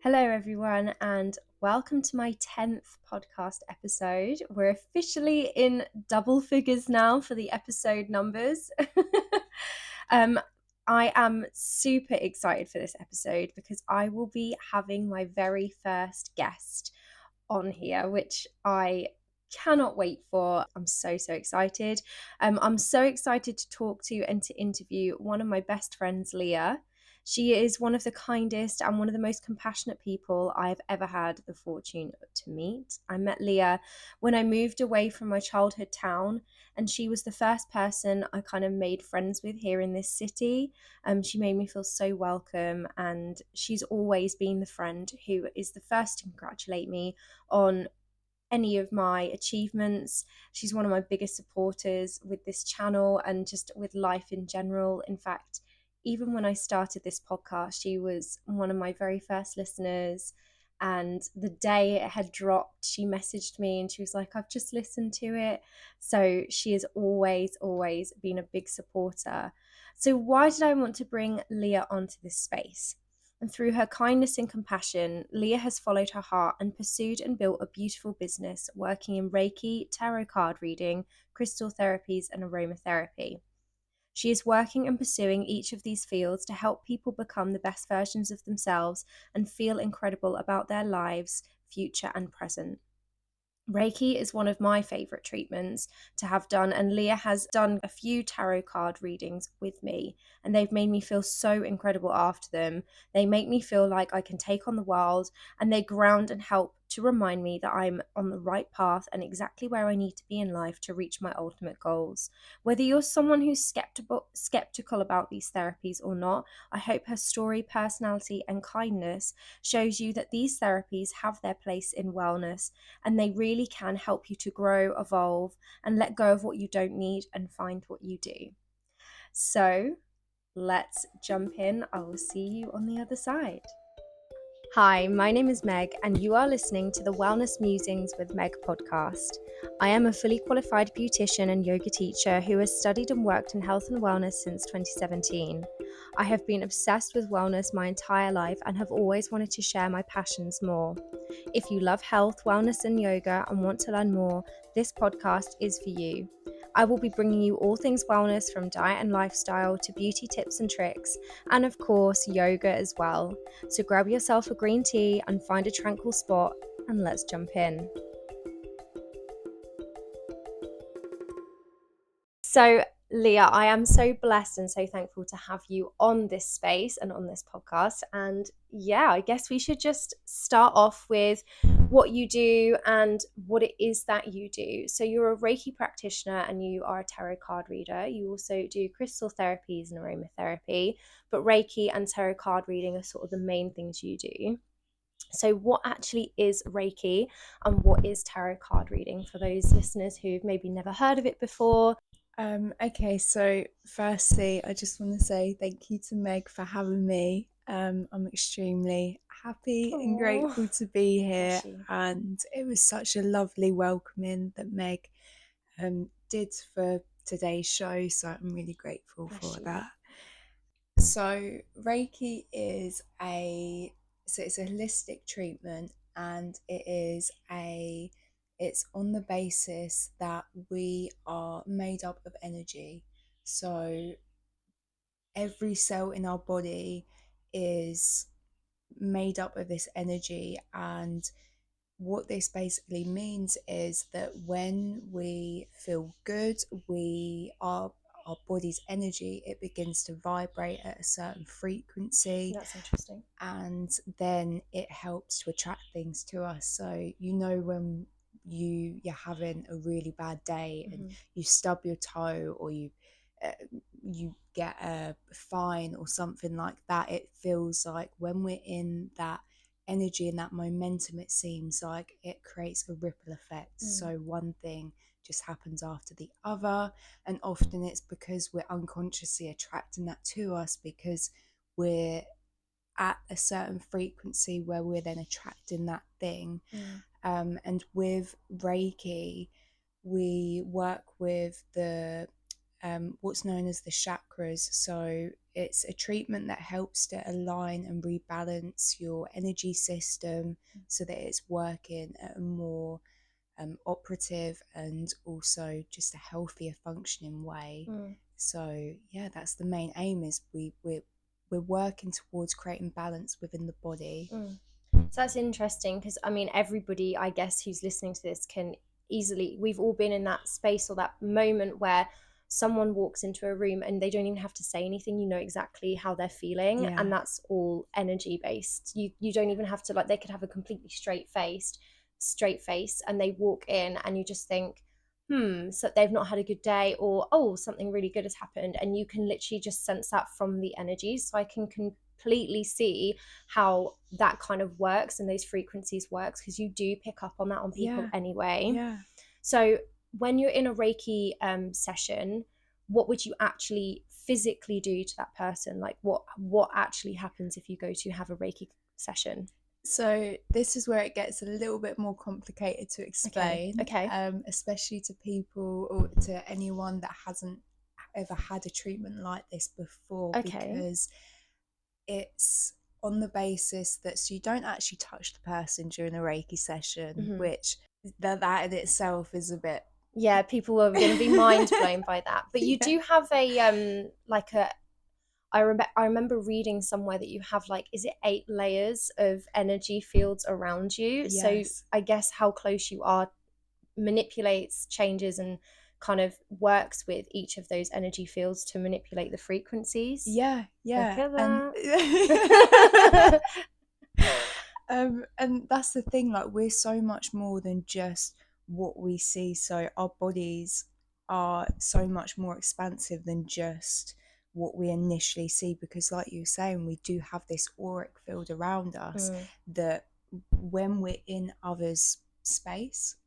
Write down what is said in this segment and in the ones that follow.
Hello, everyone, and welcome to my 10th podcast episode. We're officially in double figures now for the episode numbers. um, I am super excited for this episode because I will be having my very first guest on here, which I cannot wait for. I'm so excited. I'm so excited to talk to and to interview one of my best friends, Leia. She is one of the kindest and one of the most compassionate people I've ever had the fortune to meet. I met Leia when I moved away from my childhood town, and she was the first person I kind of made friends with here in this city. She made me feel so welcome, and she's always been the friend who is the first to congratulate me on any of my achievements. She's one of my biggest supporters with this channel and just with life in general. In fact, even when I started this podcast, she was one of my very first listeners. And the day it had dropped, she messaged me and she was like, I've just listened to it. So she has always been a big supporter. So why did I want to bring Leia onto this space? And through her kindness and compassion, Leia has followed her heart and pursued and built a beautiful business working in Reiki, tarot card reading, crystal therapies, and aromatherapy. She is working and pursuing each of these fields to help people become the best versions of themselves and feel incredible about their lives, future and present. Reiki is one of my favourite treatments to have done, and Leia has done a few tarot card readings with me, and they've made me feel so incredible after them. They make me feel like I can take on the world, and they ground and help to remind me that I'm on the right path and exactly where I need to be in life to reach my ultimate goals. Whether you're someone who's skeptical about these therapies or not, I hope her story, personality, and kindness shows you that these therapies have their place in wellness, and they really can help you to grow, evolve, and let go of what you don't need and find what you do. So let's jump in. I will see you on the other side. Hi, my name is Meg, and you are listening to the Wellness Musings with Meg podcast. I am a fully qualified beautician and yoga teacher who has studied and worked in health and wellness since 2017. I have been obsessed with wellness my entire life and have always wanted to share my passions more. If you love health, wellness, and yoga and want to learn more, this podcast is for you. I will be bringing you all things wellness, from diet and lifestyle to beauty tips and tricks, and of course, yoga as well. So grab yourself a green tea and find a tranquil spot, and let's jump in. So, Leia, I am so blessed and so thankful to have you on this space and on this podcast. And yeah, I guess we should just start off with what you do and what it is that you do. So, you're a Reiki practitioner and you are a tarot card reader. You also do crystal therapies and aromatherapy, but Reiki and tarot card reading are sort of the main things you do. So, what actually is Reiki and what is tarot card reading for those listeners who've maybe never heard of it before? Okay, so firstly, I just want to say thank you to Meg for having me. I'm extremely happy and Oh, grateful to be here, bless you. and it was such a lovely welcoming that Meg did for today's show, so I'm really grateful Bless for you. that. So Reiki is it's a holistic treatment, and it's on the basis that we are made up of energy. So every cell in our body is made up of this energy, and what this basically means is that when we feel good, we are our body's energy, it begins to vibrate at a certain frequency, That's interesting. and then it helps to attract things to us. So when you're having a really bad day and you stub your toe, or uh, you get a fine or something like that, it feels like when we're in that energy and that momentum, it seems like it creates a ripple effect. So one thing just happens after the other, and often it's because we're unconsciously attracting that to us, because we're at a certain frequency where we're then attracting that thing. And with Reiki, we work with the what's known as the chakras. So it's a treatment that helps to align and rebalance your energy system so that it's working at a more operative and also just a healthier functioning way. So yeah, that's the main aim, is we're working towards creating balance within the body. So that's interesting, because I mean, everybody, I guess, who's listening to this can easily, we've all been in that space or that moment where someone walks into a room and they don't even have to say anything. You know exactly how they're feeling, Yeah. and that's all energy based. You don't even have to, like, they could have a completely straight face, and they walk in and you just think, so they've not had a good day, or oh, something really good has happened, and you can literally just sense that from the energies. So I can completely see how that kind of works and those frequencies works, because you do pick up on that on people anyway. Yeah. So when you're in a Reiki session, what would you actually physically do to that person? Like what actually happens if you go to have a Reiki session? So this is where it gets a little bit more complicated to explain, Okay. especially to people or to anyone that hasn't ever had a treatment like this before, Okay. because it's on the basis that, so you don't actually touch the person during a Reiki session, which that in itself is a bit, yeah, people are going to be mind blown by that. But you Yeah. do have a like a I remember reading somewhere that you have, like, is it 8 layers of energy fields around you? So Yes. I guess how close you are manipulates, changes, and kind of works with each of those energy fields to manipulate the frequencies. Yeah, Look yeah. at And that. and that's the thing, like, we're so much more than just what we see. So our bodies are so much more expansive than just what we initially see, because like you were saying, we do have this auric field around us that when we're in others' space,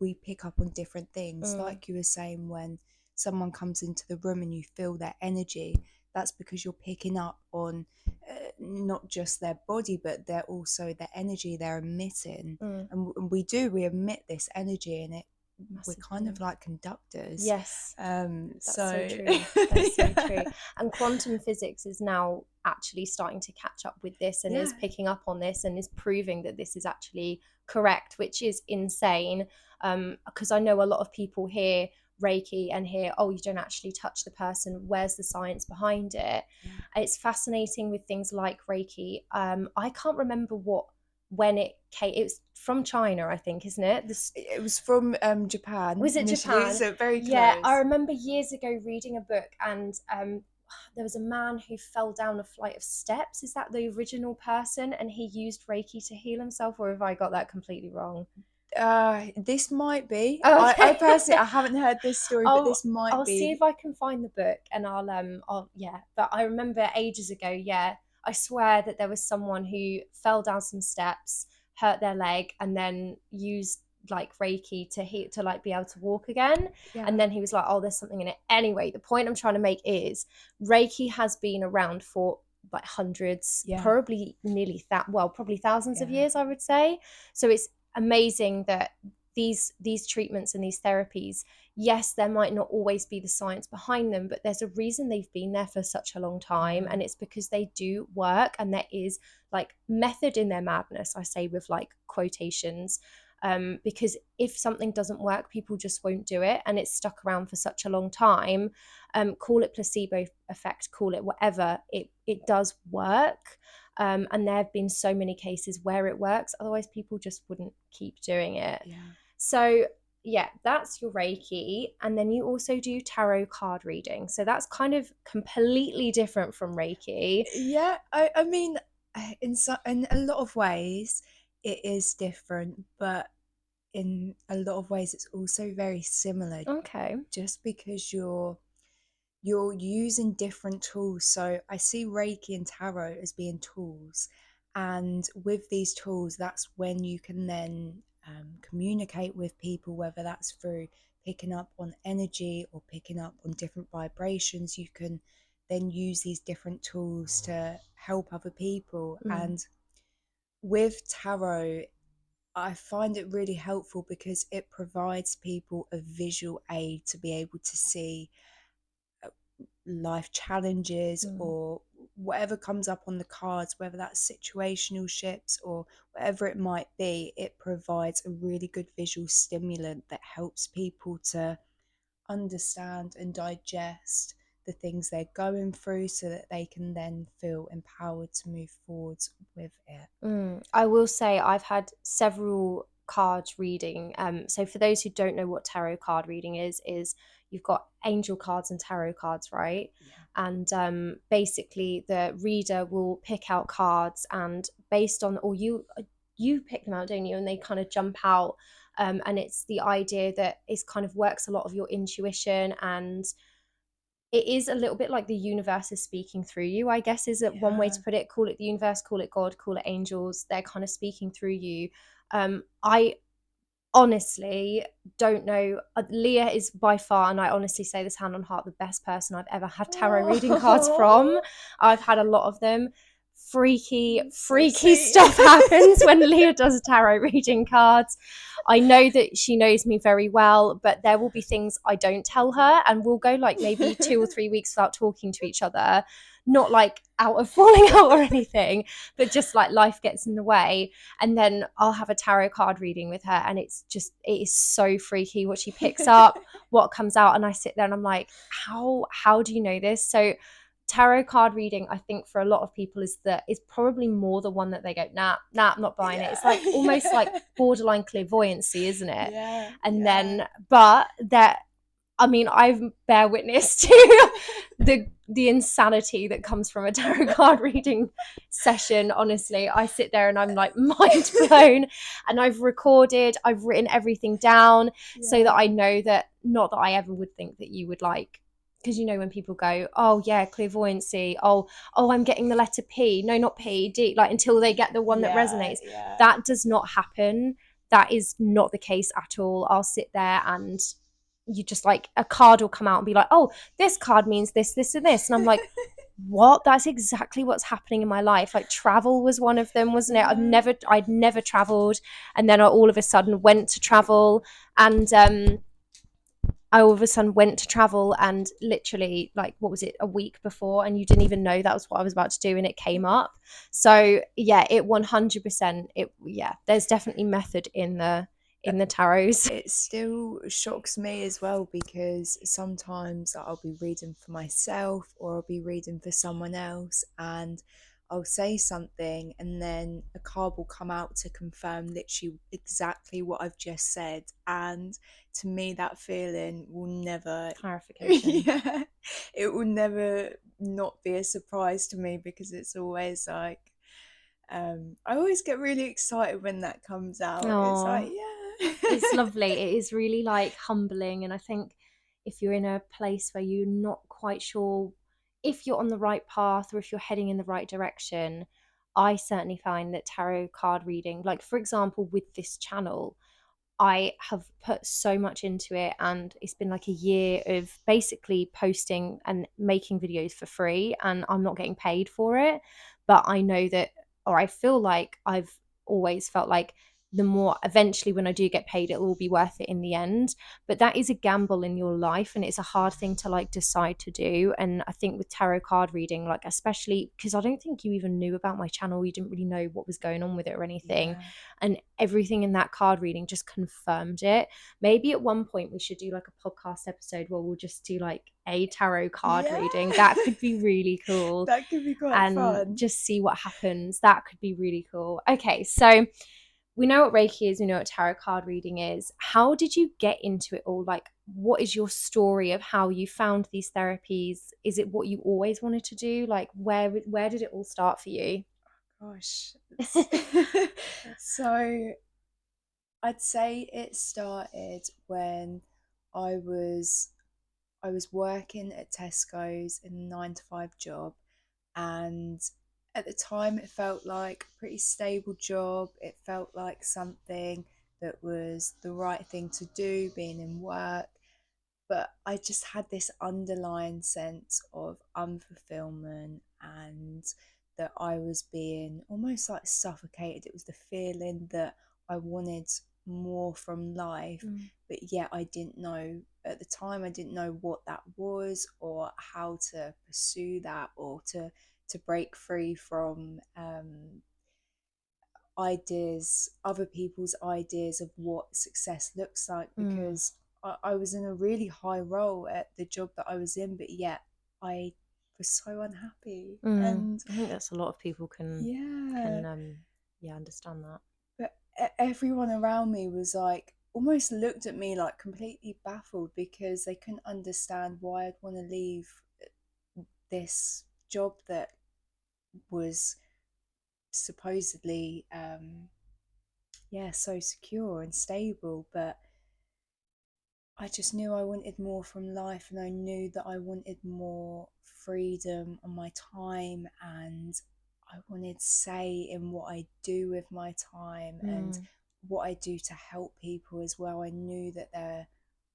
we pick up on different things. Like you were saying, when someone comes into the room and you feel their energy, that's because you're picking up on not just their body, but they're also the energy they're emitting. And we emit this energy, and we're kind of like conductors. Yes. That's so So true. That's so yeah. true. And quantum physics is now actually starting to catch up with this, and is Yeah. picking up on this, and is proving that this is actually correct, which is insane. Because I know a lot of people hear Reiki and hear, oh, you don't actually touch the person. Where's the science behind it? It's fascinating with things like Reiki. I can't remember when it came. It was from China, I think, isn't it? It was from Japan. Was it initially, Japan? so very Yeah, I close. remember years ago reading a book, and there was a man who fell down a flight of steps. Is that the original person? And he used Reiki to heal himself, or have I got that completely wrong? This might be. Oh, I okay. personally, I haven't heard this story, but I'll this might I'll see be. if I can find the book, and I'll yeah. But I remember ages ago, yeah, I swear that there was someone who fell down some steps, hurt their leg, and then used like Reiki to like be able to walk again. Yeah. And then he was like, oh, there's something in it. Anyway, the point I'm trying to make is Reiki has been around for like hundreds, probably nearly that, well, probably thousands of years, I would say. So it's amazing that these treatments and these therapies, yes, there might not always be the science behind them, but there's a reason they've been there for such a long time, and it's because they do work, and there is like method in their madness, I say with like quotations, because if something doesn't work, people just won't do it, and it's stuck around for such a long time. Call it placebo effect, call it whatever, it does work. And there have been so many cases where it works, otherwise people just wouldn't keep doing it. So yeah, that's your Reiki. And then you also do tarot card reading, so that's kind of completely different from Reiki. Yeah, I mean, in a lot of ways it is different, but in a lot of ways it's also very similar. Okay. Just because you're using different tools. So I see Reiki and tarot as being tools, and with these tools, that's when you can then communicate with people, whether that's through picking up on energy or picking up on different vibrations. You can then use these different tools to help other people. And with tarot, I find it really helpful because it provides people a visual aid to be able to see life challenges or whatever comes up on the cards, whether that's situational ships or whatever it might be, it provides a really good visual stimulant that helps people to understand and digest the things they're going through so that they can then feel empowered to move forwards with it. I will say I've had several cards reading. So for those who don't know what tarot card reading is you've got angel cards and tarot cards, right? Yeah. And basically the reader will pick out cards, and based on, or you pick them out, don't you? And they kind of jump out. And it's the idea that it kind of works a lot of your intuition, and it is a little bit like the universe is speaking through you, I guess, is it one way to put it. Call it the universe, call it God, call it angels. They're kind of speaking through you. I honestly don't know. Leah is by far, and I honestly say this hand on heart, the best person I've ever had tarot reading cards from. I've had a lot of them. Freaky stuff happens when Leah does tarot reading cards. I know that she knows me very well, but there will be things I don't tell her, and we'll go like maybe 2 or 3 weeks without talking to each other. Not like out of falling out or anything, but just like life gets in the way. And then I'll have a tarot card reading with her, and it is so freaky what she picks up, what comes out, and I sit there and I'm like, how do you know this? So tarot card reading, I think for a lot of people is probably more the one that they go, nah, I'm not buying it. It's like almost like borderline clairvoyancy, isn't it? Yeah. And then, but that, I mean, I've bear witness to the insanity that comes from a tarot card reading session. Honestly, I sit there and I'm like mind blown, and I've written everything down so that I know that, not that I ever would think that you would like, because you know when people go, oh yeah, clairvoyancy, oh I'm getting the letter P, no, not P, D, like until they get the one that resonates. That does not happen. That is not the case at all. I'll sit there and you just like, a card will come out and be like, oh, this card means this, this, and this. And I'm like, what? That's exactly what's happening in my life. Like travel was one of them, wasn't it? I'd never traveled. And then I all of a sudden went to travel, and I all of a sudden went to travel, and literally, like, what was it, a week before, and you didn't even know that was what I was about to do, and it came up. So yeah, it 100%, there's definitely method in the tarots. It still shocks me as well, because sometimes I'll be reading for myself or I'll be reading for someone else, and I'll say something and then a card will come out to confirm literally exactly what I've just said. And to me, that feeling will never Clarification. yeah, it will never not be a surprise to me, because it's always like I always get really excited when that comes out. It's like, Oh, yeah. it's lovely. It is really like humbling. And I think if you're in a place where you're not quite sure if you're on the right path or if you're heading in the right direction, I certainly find that tarot card reading, like for example, with this channel, I have put so much into it, and it's been like a year of basically posting and making videos for free, and I'm not getting paid for it. But I know that, or I feel like I've always felt like the more eventually when I do get paid, it will be worth it in the end. But that is a gamble in your life, and it's a hard thing to like decide to do. And I think with tarot card reading, like especially because I don't think you even knew about my channel, you didn't really know what was going on with it or anything. Yeah. And everything in that card reading just confirmed it. Maybe at one point we should do like a podcast episode where we'll just do like a tarot card reading. That could be really cool. That could be quite and fun. just see what happens. That could be really cool. Okay, so we know what Reiki is, we know what tarot card reading is. How did you get into it all? Like, what is your story of how you found these therapies? Is it what you always wanted to do? Like, where did it all start for you? Gosh. So I'd say it started when I was working at Tesco's in a 9 to 5 job, and at the time it felt like a pretty stable job. It felt like something that was the right thing to do, being in work. But I just had this underlying sense of unfulfillment, and that I was being almost like suffocated. It was the feeling that I wanted more from life, but yet I didn't know at the time, I didn't know what that was or how to pursue that, or to break free from ideas, other people's ideas of what success looks like, Mm. because I was in a really high role at the job that I was in, but yet I was so unhappy. And I think that's a lot of people yeah, yeah, understand that. but everyone around me was like, almost looked at me like completely baffled, because they couldn't understand why I'd want to leave this job that was supposedly yeah, so secure and stable. But I just knew I wanted more from life, and I knew that I wanted more freedom on my time, and I wanted say in what I do with my time and Mm. what I do to help people as well. I knew that there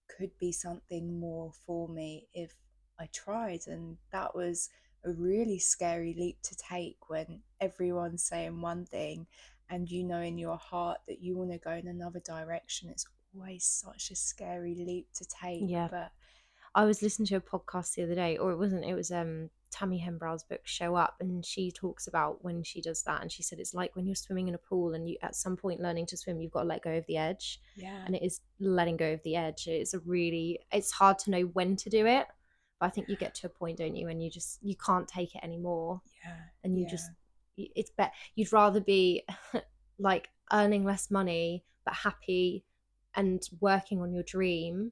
could be something more for me if I tried, and that was a really scary leap to take when everyone's saying one thing and you know in your heart that you want to go in another direction. It's always such a scary leap to take, Yeah. but I was listening to a podcast the other day, or it wasn't, it was Tammy Hembrow's book Show Up, and she talks about when she does that, and she said it's like when you're swimming in a pool and you at some point learning to swim, you've got to let go of the edge. yeah, And it is letting go of the edge. It's hard to know when to do it, but I think you get to a point, don't you, and you can't take it anymore, yeah, and yeah, it's better, you'd rather be like earning less money but happy and working on your dream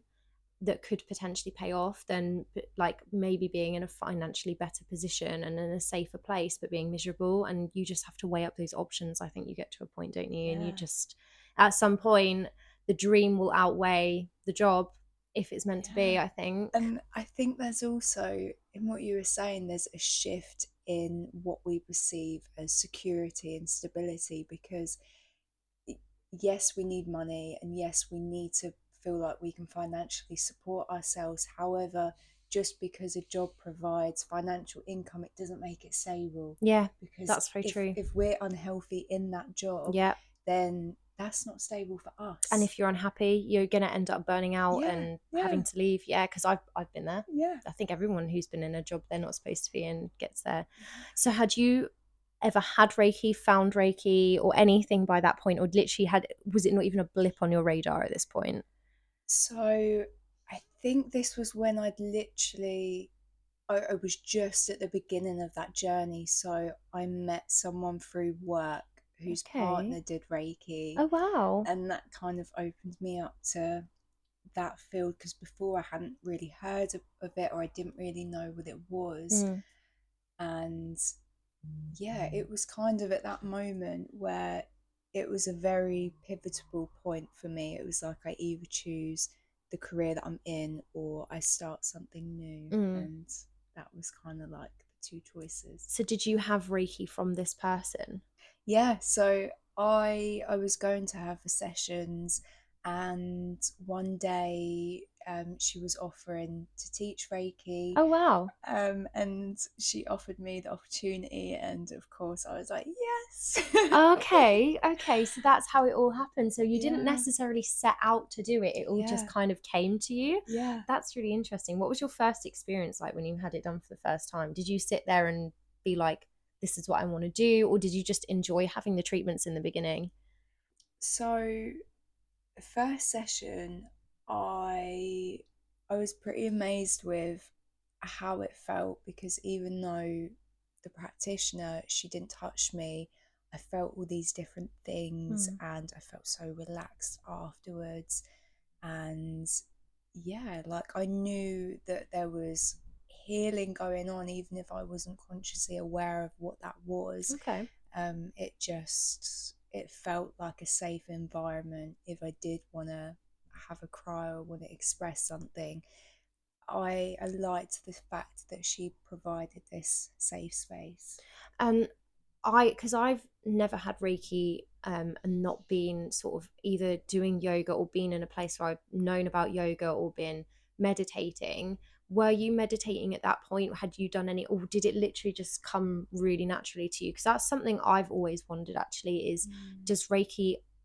that could potentially pay off than like maybe being in a financially better position and in a safer place but being miserable. And you just have to weigh up those options. I think you get to a point, don't you, and you yeah. just, at some point, the dream will outweigh the job if it's meant to be, Yeah. I think. And I think there's also, in what you were saying, there's a shift in what we perceive as security and stability, because yes, we need money, and yes, we need to feel like we can financially support ourselves. However, just because a job provides financial income, it doesn't make it stable. Yeah, Because that's very if true. if we're unhealthy in that job, Yeah. then that's not stable for And us. if you're unhappy, you're going to end up burning out Yeah, and yeah, having to leave. Yeah, because I've been there. yeah. I think everyone who's been in a job they're not supposed to be in gets there. So had you ever had Reiki, found Reiki, or anything by that point, or literally was it not even a blip on your radar at this point? So I think this was when I was just at the beginning of that journey. So I met someone through work whose Okay. partner did Reiki, Oh wow. and that kind of opened me up to that field, because before I hadn't really heard of it, or I didn't really know what it was. Mm. And yeah, it was kind of at that moment where it was a very pivotal point for me. It was like I either choose the career that I'm in or I start something new. Mm. And that was kind of like the two choices. So did you have Reiki from this person? Yeah, so I was going to her for sessions, and one day she was offering to teach Reiki, Oh wow. and she offered me the opportunity, and of course I was like, yes. Okay, okay, so that's how it all happened. So you didn't Yeah, necessarily set out to do it, it all just yeah, kind of came to you. yeah. That's really interesting. What was your first experience like when you had it done for the first time? Did you sit there and be like, this is what I want to do? Or did you just enjoy having the treatments in the beginning? So the first session, I I was pretty amazed with how it felt, because even though the practitioner, she didn't touch me, I felt all these different things, Mm. and I felt so relaxed afterwards. And yeah, like I knew that there was healing going on, even if I wasn't consciously aware of what that was. Okay. It felt like a safe environment. If I did want to have a cry or want to express something, I liked the fact that she provided this safe space. And because I've never had Reiki, and not been sort of either doing yoga or been in a place where I've known about yoga or been meditating. Were you meditating at that point? Had you done any, or did it literally just come really naturally to you? Because that's something I've always wondered actually is, Mm. does Reiki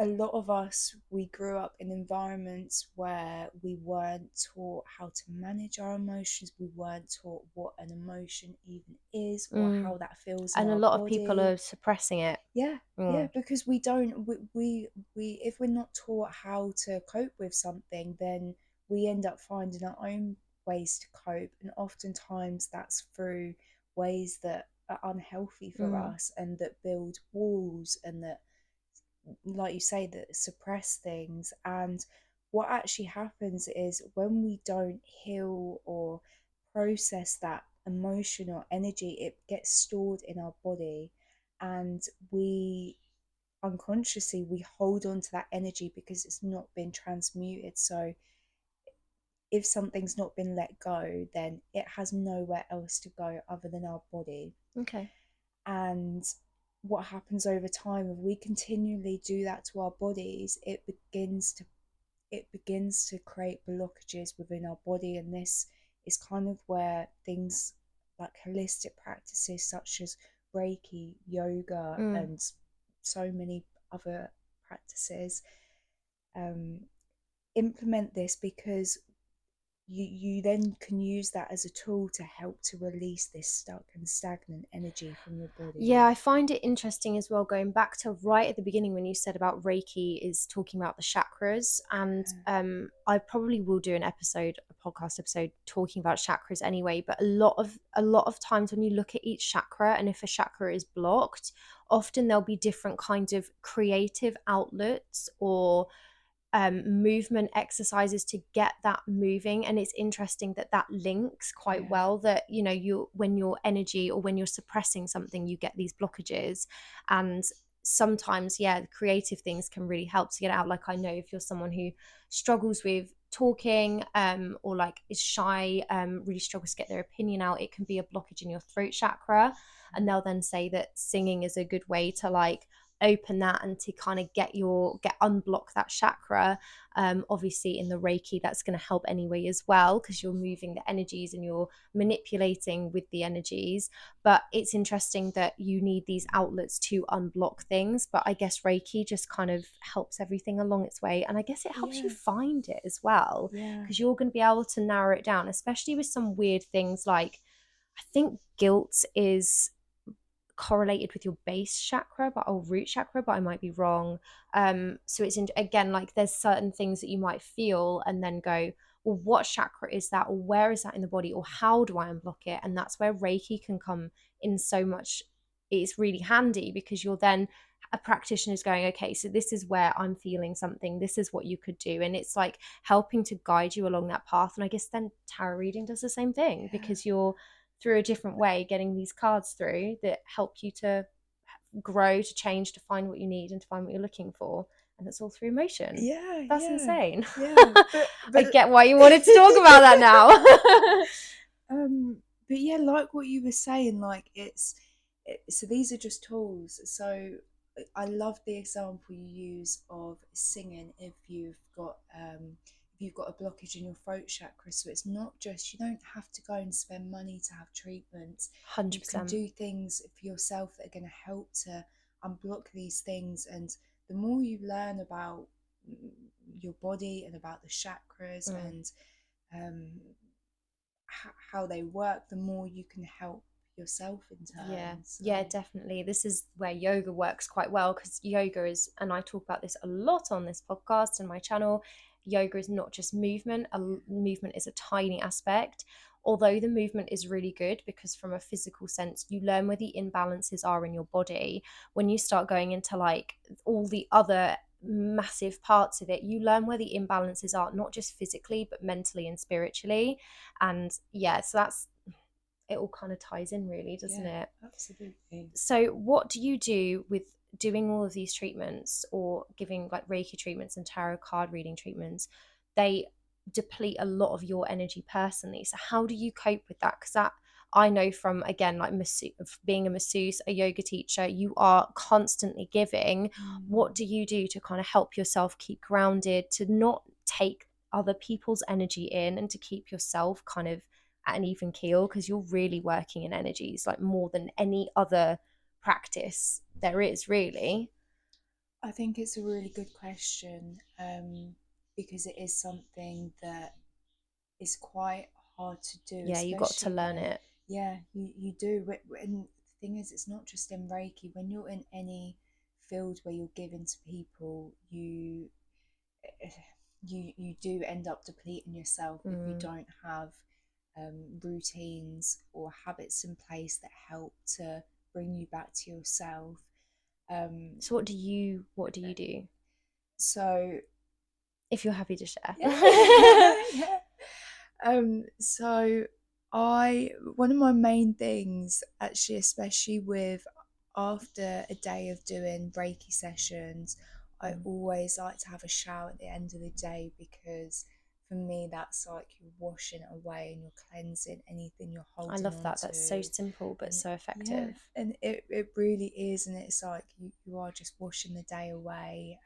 a lot of us, we grew up in environments where we weren't taught how to manage our emotions. We weren't taught what an emotion even is or Mm. how that feels in And a our lot of people body. are suppressing it. Yeah, yeah, Mm. because we don't, we if we're not taught how to cope with something, then we end up finding our own ways to cope, and oftentimes that's through ways that are unhealthy for Mm. us and that build walls and that, like you say, that suppress things. And what actually happens is when we don't heal or process that emotion or energy, it gets stored in our body, and we unconsciously we hold on to that energy because it's not been transmuted. So if something's not been let go, then it has nowhere else to go other than our body. Okay. And what happens over time, if we continually do that to our bodies, it begins to create blockages within our body. And this is kind of where things like holistic practices such as Reiki, yoga, Mm. and so many other practices um, implement this, because you then can use that as a tool to help to release this stuck and stagnant energy from your Yeah, body. I find it interesting as well, going back to right at the beginning when you said about Reiki is talking about the chakras. And Yeah, I probably will do an episode, a podcast episode talking about chakras anyway. But a lot of times when you look at each chakra, and if a chakra is blocked, often there'll be different kinds of creative outlets or movement exercises to get that moving. And it's interesting that that links quite yeah, well, that you, when your energy or when you're suppressing something, you get these blockages. And sometimes, yeah, the creative things can really help to get out. Like, I know if you're someone who struggles with talking, or like is shy, really struggles to get their opinion out, it can be a blockage in your throat chakra. And they'll then say that singing is a good way to like open that and to kind of get unblock that chakra. Obviously in the Reiki, that's going to help anyway as well, because you're moving the energies and you're manipulating with the energies. But it's interesting that you need these outlets to unblock things, but I guess Reiki just kind of helps everything along its way. And I guess it helps you yeah, find it as well, yeah, because you're going to be able to narrow it down, especially with some weird things like, I think guilt is correlated with your base chakra, but or root chakra, but I might be wrong. So it's again, like there's certain things that you might feel and then go, well, what chakra is that, or where is that in the body, or how do I unblock it? And that's where Reiki can come in so much. It's really handy, because you're then, a practitioner is going, okay, so this is where I'm feeling something, this is what you could do. And it's like helping to guide you along that path. And I guess then tarot reading does the same thing, yeah, because you're through a different way getting these cards through that help you to grow, to change, to find what you need and to find what you're looking for. And it's all through emotion. yeah, That's yeah, insane. yeah. I But get why you wanted to talk about that now. um, but yeah, like what you were saying, like so these are just tools. So I love the example you use of singing if you've got a blockage in your throat chakra. So it's not just, you don't have to go and spend money to have treatments. You can 100%. do things for yourself that are going to help to unblock these things. And the more you learn about your body and about the chakras Mm. and um, how they work, the more you can help yourself in Yeah, turn. So yeah, definitely. This is where yoga works quite well, because yoga is, and I talk about this a lot on this podcast and my channel, yoga is not just movement. Movement is a tiny aspect, although the movement is really good, because from a physical sense, you learn where the imbalances are in your body. When you start going into like all the other massive parts of it, you learn where the imbalances are, not just physically, but mentally and spiritually. And yeah, so that's, it all kind of ties in really, doesn't yeah, it? absolutely. So what do you do with doing all of these treatments, or giving like Reiki treatments and tarot card reading treatments? They deplete a lot of your energy personally. So how do you cope with that? Because that, I know from, again, like being a masseuse, a yoga teacher, you are constantly giving. What Mm. do you do to kind of help yourself keep grounded, to not take other people's energy in, and to keep yourself kind of at an even keel, because you're really working in energies like more than any other practice there is, really? I think it's a really good question, because it is something that is quite hard to do, Yeah, you got to especially learn when, it. yeah, you do. And the thing is, it's not just in Reiki. When you're in any field where you're giving to people, you do end up depleting yourself if you don't have routines or habits in place that help to bring you back to yourself. So what do you do, So if you're happy to share? yeah, yeah. So I one of my main things actually, especially with after a day of doing Reiki sessions, I always like to have a shower at the end of the day, because for me that's like you're washing it away and you're cleansing anything you're I holding love on that. That's so to. simple but And so yeah, effective. and it really is, and it's like you are just washing the day away,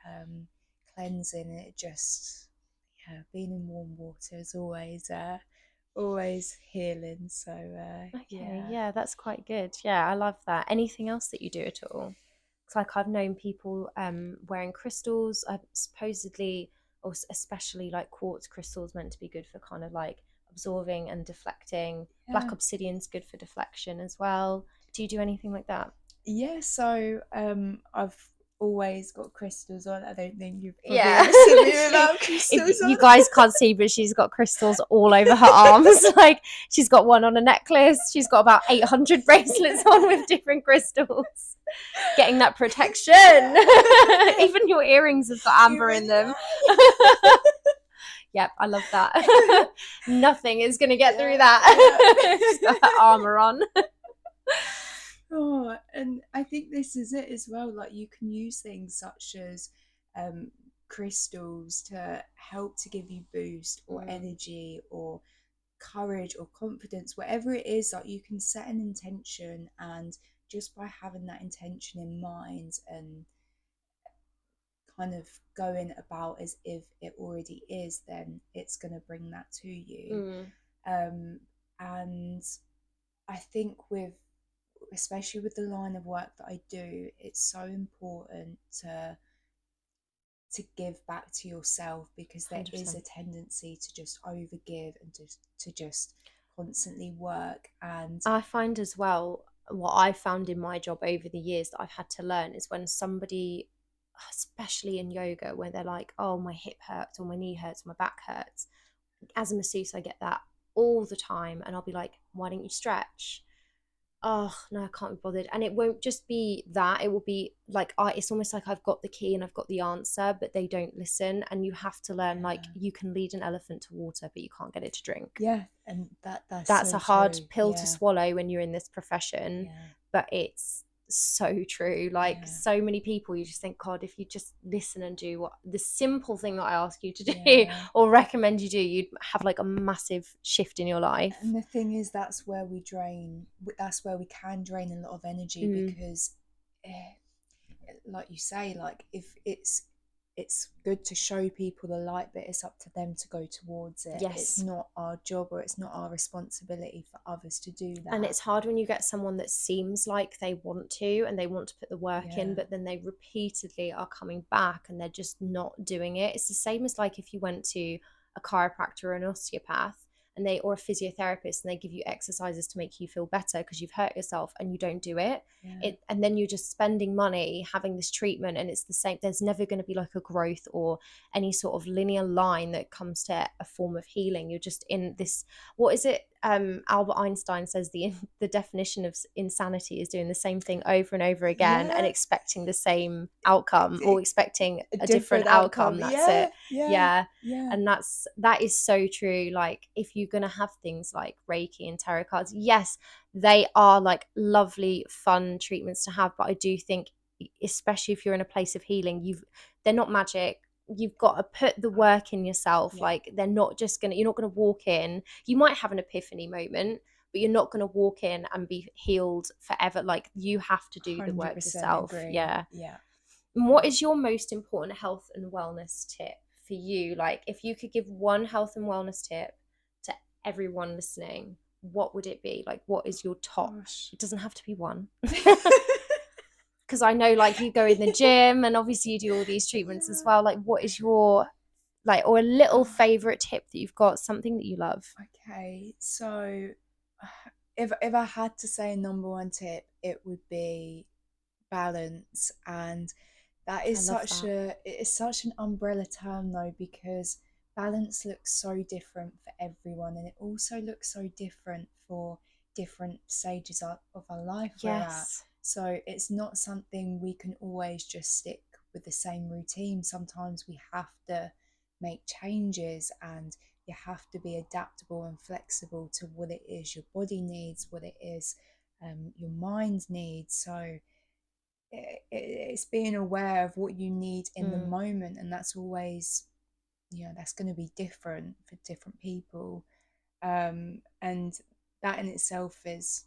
cleansing it, just yeah, being in warm water is always healing. So Okay, yeah. yeah, that's quite good. Yeah, I love that. Anything else that you do at all? It's like I've known people wearing crystals. Supposedly, or especially like quartz crystals, meant to be good for kind of like absorbing and deflecting. Black Yeah. obsidian's good for deflection as well. Do you do anything like that? Yeah, so I've always got crystals on. I don't think you've probably Yeah. ever seen me She, without if crystals you on. guys can't see, but she's got crystals all over her arms. Like she's got one on a necklace. She's got about 800 bracelets on with different crystals. Getting that protection. Even your earrings have got amber in them. Yep, I love that. Nothing is going to get through that. She's got that armor on. Oh, and I think this is it as well. Like you can use things such as um, crystals to help to give you boost or energy or courage or confidence, whatever it is. Like you can set an intention, and just by having that intention in mind and kind of going about as if it already is, then it's going to bring that to you. Um, and I think with especially with the line of work that I do, it's so important to give back to yourself, because there is 100%. a tendency to just overgive and to just constantly work. And I find as well, what I've found in my job over the years that I've had to learn is when somebody, especially in yoga, where they're like, oh, my hip hurts or my knee hurts or my back hurts. As a masseuse, I get that all the time. And I'll be like, why don't you stretch? Oh no, I can't be bothered. And it won't just be that, it will be like it's almost like I've got the key and I've got the answer, but they don't listen. And you have to learn, like, yeah, you can lead an elephant to water but you can't get it to drink. yeah, and that's That's so a hard true. pill to Yeah, swallow when you're in this profession, yeah, but it's so true. Like, yeah, so many people, you just think, God, if you just listen and do what the simple thing that I ask you to do yeah. or recommend you do, you'd have like a massive shift in your life. And the thing is, that's where we drain. That's where we can drain a lot of energy, because eh, like you say, like if it's good to show people the light, but it's up to them to go towards it. It's Yes. not our job, or it's not our responsibility for others to do And that. it's hard when you get someone that seems like they want to and they want to put the work in, Yeah, but then they repeatedly are coming back and they're just not doing it. It's the same as like if you went to a chiropractor or an osteopath and they or a physiotherapist and they give you exercises to make you feel better because you've hurt yourself and you don't do it. yeah, And then you're just spending money having this treatment, and it's the same. There's never going to be like a growth or any sort of linear line that comes to a form of healing. You're just in this, what is it, Albert Einstein says the definition of insanity is doing the same thing over and over again and yeah. expecting the same outcome, or expecting A a different different outcome. outcome. That's it. Yeah, yeah, Yeah. yeah, And that is so true. Like, if you're gonna have things like Reiki and tarot cards, yes, they are like lovely fun treatments to have, but I do think, especially if you're in a place of healing, they're not magic. You've got to put the work in yourself. yeah. Like, you're not gonna walk in, you might have an epiphany moment, but you're not going to walk in and be healed forever. Like, you have to do the work 100% yourself. agree. Yeah. Yeah, And yeah. what is your most important health and wellness tip for you? Like, if you could give one health and wellness tip to everyone listening, what would it be? Like, what is your top? Gosh. It doesn't have to be one. because I know like you go in the gym and obviously you do all these treatments as well. Like, what is your like, or a little favorite tip that you've got, something that you love? Okay, so if I had to say a number one tip, it would be balance. And that I is love such that. a it is such an umbrella term though, because balance looks so different for everyone, and it also looks so different for different stages of our life we're at. Yes. So it's not something we can always just stick with the same routine. Sometimes we have to make changes, and you have to be adaptable and flexible to what it is your body needs, what it is your mind needs. So it's being aware of what you need in the Mm, moment, and that's always, that's going to be different for different people. And that in itself is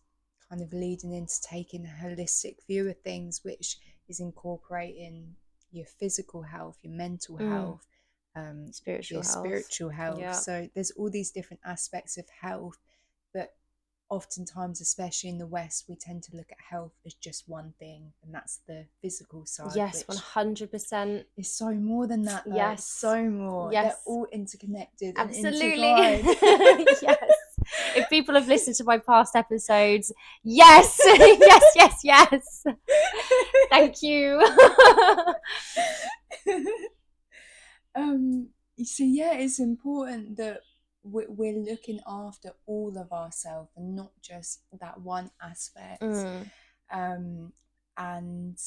kind of leading into taking a holistic view of things, which is incorporating your physical health, your mental mm. health, your Spiritual health. spiritual health. Yeah. So there's all these different aspects of health, but oftentimes, especially in the West, we tend to look at health as just one thing, and that's the physical side, Yes, which 100%. is so more than that, though. It's Yes. so more. They're Yes. all interconnected and Absolutely. intertwined. Yes. If people have listened to my past episodes, yes. Yes, yes, yes. Thank you. So yeah, it's important that we're looking after all of ourselves and not just that one aspect. Mm. Um, and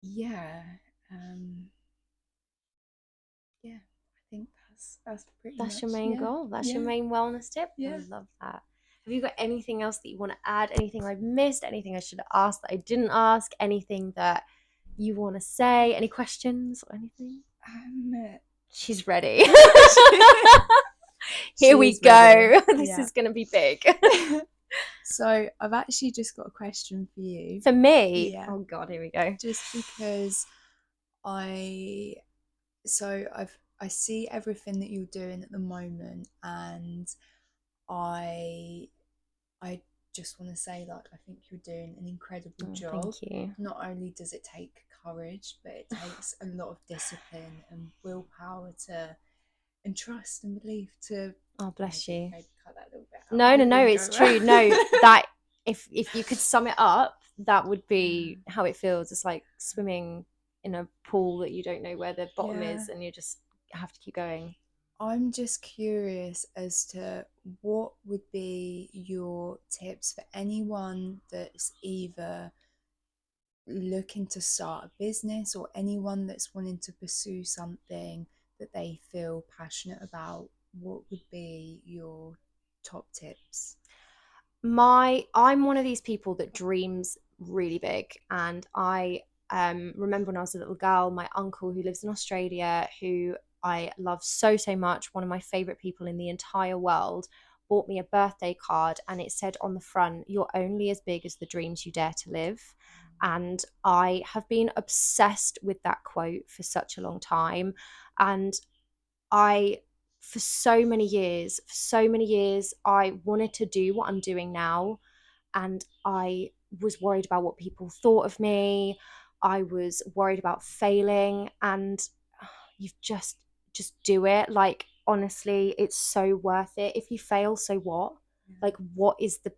yeah, um, yeah, I think that's pretty That's your much, main yeah, goal. That's your yeah, main wellness tip. I yeah. love that. Have you got anything else that you want to add? Anything I've missed? Anything I should have asked that I didn't ask? Anything that you want to say? Any questions or anything? Um, She's ready. Here we she's ready. go. This Yeah. is going to be big. So I've actually just got a question for you. For me, Yeah. oh God, here we go. Just because I I see everything that you're doing at the moment, and I I just want to say, like, I think you're doing an incredible Oh, job. thank you. Not only does it take courage, but it takes a lot of discipline and willpower to, and trust and belief to Oh, bless you. maybe cut that a little bit out. No, no, Didn't no, mean to it's go there. true. No, that if you could sum it up, that would be how it feels. It's like swimming in a pool that you don't know where the bottom Yeah. is and you just have to keep going. I'm just curious as to what would be your tips for anyone that's either looking to start a business, or anyone that's wanting to pursue something that they feel passionate about. What would be your top tips? I'm one of these people that dreams really big, and I remember when I was a little girl, my uncle who lives in Australia, who I love so much, one of my favorite people in the entire world, bought me a birthday card, and it said on the front, "You're only as big as the dreams you dare to live." And I have been obsessed with that quote for such a long time. And I, for so many years, I wanted to do what I'm doing now. And I was worried about what people thought of me. I was worried about failing. And you've just do it. Like, honestly, it's so worth it. If you fail, so what? Like, what is the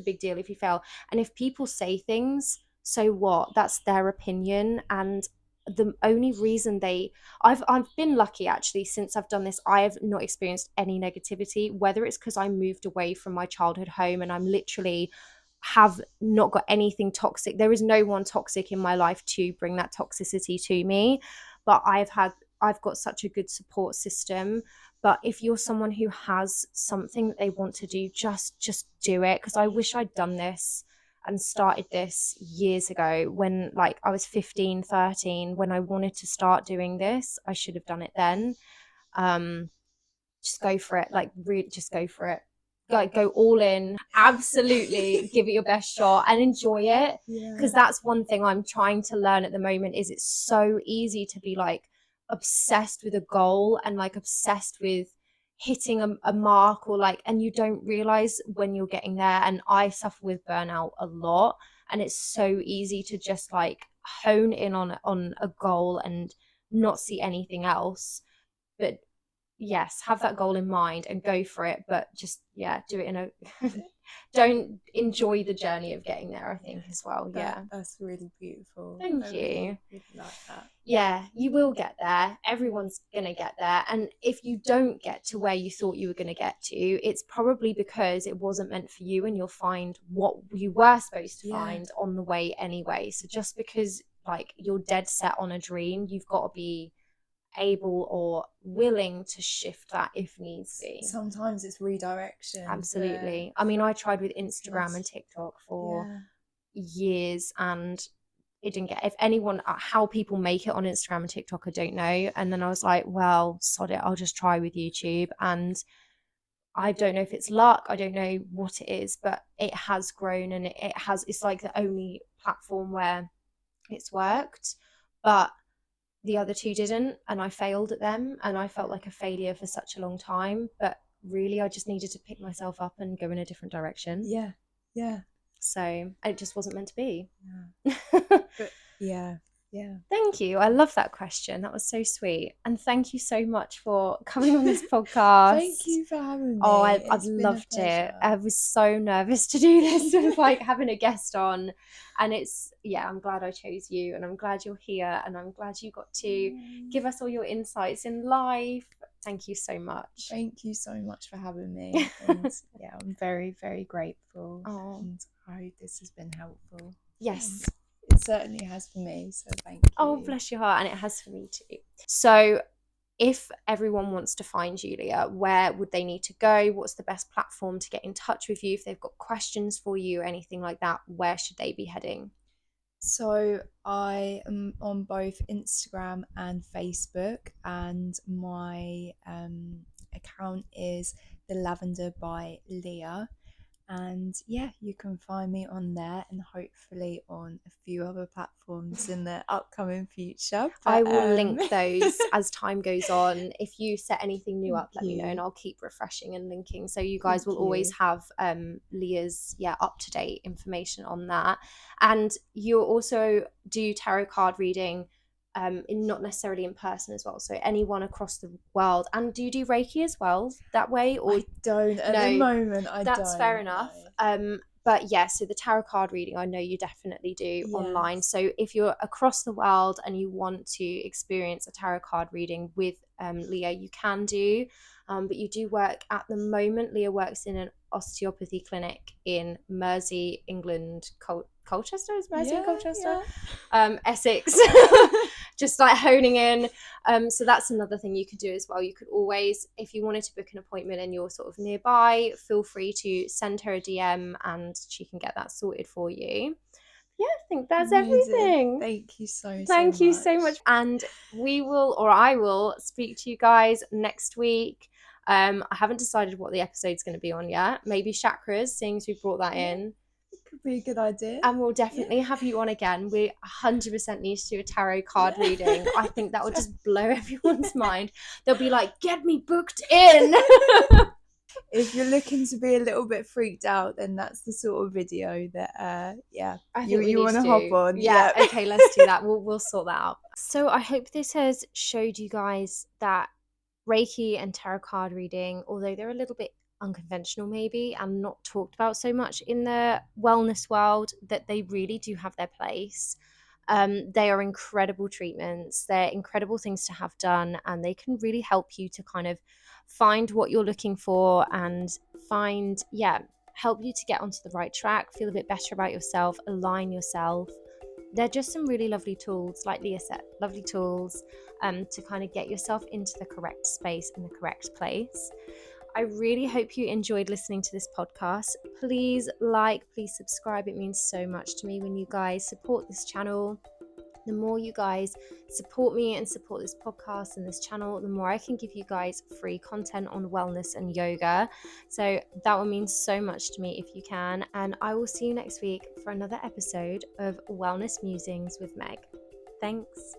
big deal if you fail? And if people say things, so what? That's their opinion. And the only reason I've been lucky, actually, since I've done this. I have not experienced any negativity, whether it's because I moved away from my childhood home and I'm literally have not got anything toxic. There is no one toxic in my life to bring that toxicity to me. But I've got such a good support system. But if you're someone who has something that they want to do, just do it. Because I wish I'd done this and started this years ago, when like I was 15, 13, when I wanted to start doing this. I should have done it then. um just go for it. Like, really, just go for it. Go all in. Absolutely give it your best shot and enjoy it. Yeah. Because that's one thing I'm trying to learn at the moment, is it's so easy to be like obsessed with a goal and like obsessed with hitting a mark, or like, and you don't realize when you're getting there. And I suffer with burnout a lot, and it's so easy to just like hone in on a goal and not see anything else. But yes, have that goal in mind and go for it, but just do it in a don't enjoy the journey of getting there, I think, as well. That's really beautiful. Thank you. Really like that. Yeah, you will get there. Everyone's gonna get there. And if you don't get to where you thought you were gonna get to, it's probably because it wasn't meant for you, and you'll find what you were supposed to find on the way anyway. So just because like you're dead set on a dream, you've got to be able or willing to shift that if needs be. Sometimes it's redirection. Absolutely. I mean, I tried with Instagram and TikTok for years, and it didn't get, if anyone, how people make it on Instagram and TikTok, I don't know. And then I was like, well, sod it, I'll just try with YouTube. And I don't know if it's luck, I don't know what it is, but it has grown, and it's like the only platform where it's worked. But the other two didn't, and I failed at them, and I felt like a failure for such a long time. But really, I just needed to pick myself up and go in a different direction. So it just wasn't meant to be. But Thank you. I love that question. That was so sweet. And thank you so much for coming on this podcast. Thank you for having me. Oh, I've loved it. I was so nervous to do this and like having a guest on. And I'm glad I chose you, and I'm glad you're here, and I'm glad you got to give us all your insights in life. Thank you so much. Thank you so much for having me. And I'm very, very grateful. And I hope this has been helpful. Yes. It certainly has for me, so thank you. Oh, bless your heart. And it has for me too. So if everyone wants to find you, Leia, where would they need to go? What's the best platform to get in touch with you? If they've got questions for you or anything like that, where should they be heading? So I am on both Instagram and Facebook, and my account is The Lavender by Leia. And you can find me on there, and hopefully on a few other platforms in the upcoming future. But, I will link those as time goes on. If you set anything new up, let me know, and I'll keep refreshing and linking. So you guys will always have Leah's up-to-date information on that. And you'll also do tarot card reading not necessarily in person as well, so anyone across the world. And do you do Reiki as well that way? Or I don't at the moment. That's fair enough. But so the tarot card reading, I know you definitely do online. So if you're across the world and you want to experience a tarot card reading with Leah, you can do. But you do work at the moment. Leah works in an osteopathy clinic in Mersey, England, Colchester, is Mersey and Colchester? Essex. Just like honing in. So that's another thing you could do as well. You could always, if you wanted to book an appointment and you're sort of nearby, feel free to send her a DM and she can get that sorted for you. I think that's everything. Thank you so much. Thank you so much. And I will speak to you guys next week. I haven't decided what the episode's going to be on yet. Maybe Chakras, seeing as we brought that in. Could be a good idea. And we'll definitely have you on again. We 100% need to do a tarot card reading. I think that will just blow everyone's mind. They'll be like, get me booked in. If you're looking to be a little bit freaked out, then that's the sort of video that I think you want to hop on. Okay, let's do that. We'll sort that out. So I hope this has showed you guys that Reiki and tarot card reading, although they're a little bit unconventional maybe and not talked about so much in the wellness world, that they really do have their place. They are incredible treatments. They're incredible things to have done, and they can really help you to kind of find what you're looking for and help you to get onto the right track, feel a bit better about yourself, align yourself. They're just some really lovely tools, like Leah said, lovely tools to kind of get yourself into the correct space and the correct place. I really hope you enjoyed listening to this podcast. Please please subscribe. It means so much to me when you guys support this channel. The more you guys support me and support this podcast and this channel, the more I can give you guys free content on wellness and yoga. So that will mean so much to me if you can. And I will see you next week for another episode of Wellness Musings with Meg. Thanks.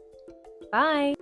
Bye.